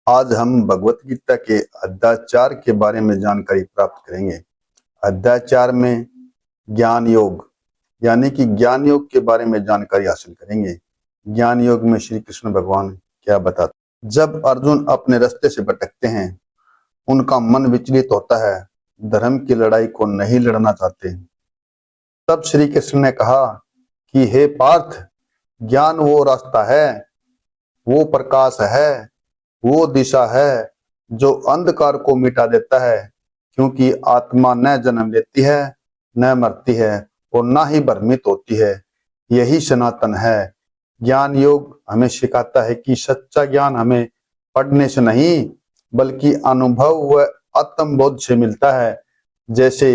आज हम भगवत गीता के अध्याय 4 के बारे में जानकारी प्राप्त करेंगे। अध्याय 4 में ज्ञान योग यानी कि ज्ञान योग के बारे में जानकारी हासिल करेंगे। ज्ञान योग में श्री कृष्ण भगवान क्या बताते? जब अर्जुन अपने रास्ते से भटकते हैं, उनका मन विचलित होता है, धर्म की लड़ाई को नहीं लड़ना चाहते, तब श्री कृष्ण ने कहा कि हे पार्थ, ज्ञान वो रास्ता है, वो प्रकाश है, वो दिशा है जो अंधकार को मिटा देता है, क्योंकि आत्मा न जन्म लेती है, न मरती है और न ही भ्रमित होती है। यही सनातन है। ज्ञान योग हमें सिखाता है कि सच्चा ज्ञान हमें पढ़ने से नहीं बल्कि अनुभव व आत्मबोध से मिलता है। जैसे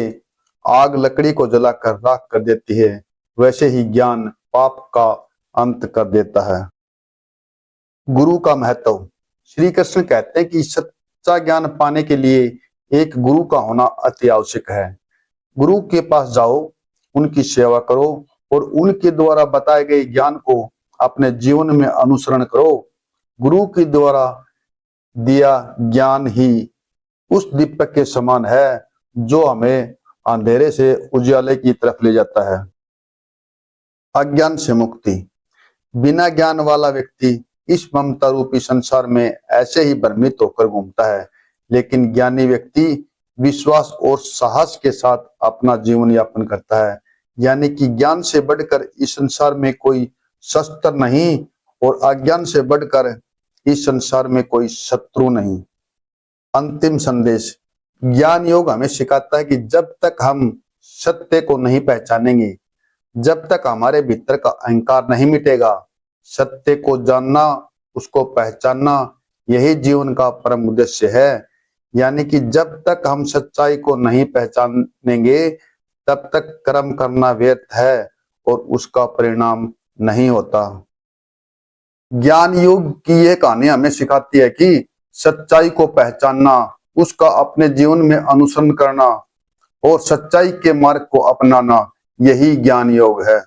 आग लकड़ी को जलाकर राख कर देती है, वैसे ही ज्ञान पाप का अंत कर देता है। गुरु का महत्व। श्री कृष्ण कहते हैं कि सच्चा ज्ञान पाने के लिए एक गुरु का होना अति आवश्यक है। गुरु के पास जाओ, उनकी सेवा करो और उनके द्वारा बताए गए ज्ञान को अपने जीवन में अनुसरण करो। गुरु के द्वारा दिया ज्ञान ही उस दीपक के समान है जो हमें अंधेरे से उजाले की तरफ ले जाता है। अज्ञान से मुक्ति। बिना ज्ञान वाला व्यक्ति इस ममता रूपी संसार में ऐसे ही भ्रमित होकर घूमता है, लेकिन ज्ञानी व्यक्ति विश्वास और साहस के साथ अपना जीवन यापन करता है। यानी कि ज्ञान से बढ़कर इस संसार में कोई शस्त्र नहीं और अज्ञान से बढ़कर इस संसार में कोई शत्रु नहीं। अंतिम संदेश। ज्ञान योग हमें सिखाता है कि जब तक हम सत्य को नहीं पहचानेंगे, जब तक हमारे भीतर का अहंकार नहीं मिटेगा, सत्य को जानना, उसको पहचानना, यही जीवन का परम उद्देश्य है। यानी कि जब तक हम सच्चाई को नहीं पहचानेंगे, तब तक कर्म करना व्यर्थ है और उसका परिणाम नहीं होता। ज्ञान योग की यह कहानी हमें सिखाती है कि सच्चाई को पहचानना, उसका अपने जीवन में अनुसरण करना और सच्चाई के मार्ग को अपनाना, यही ज्ञान योग है।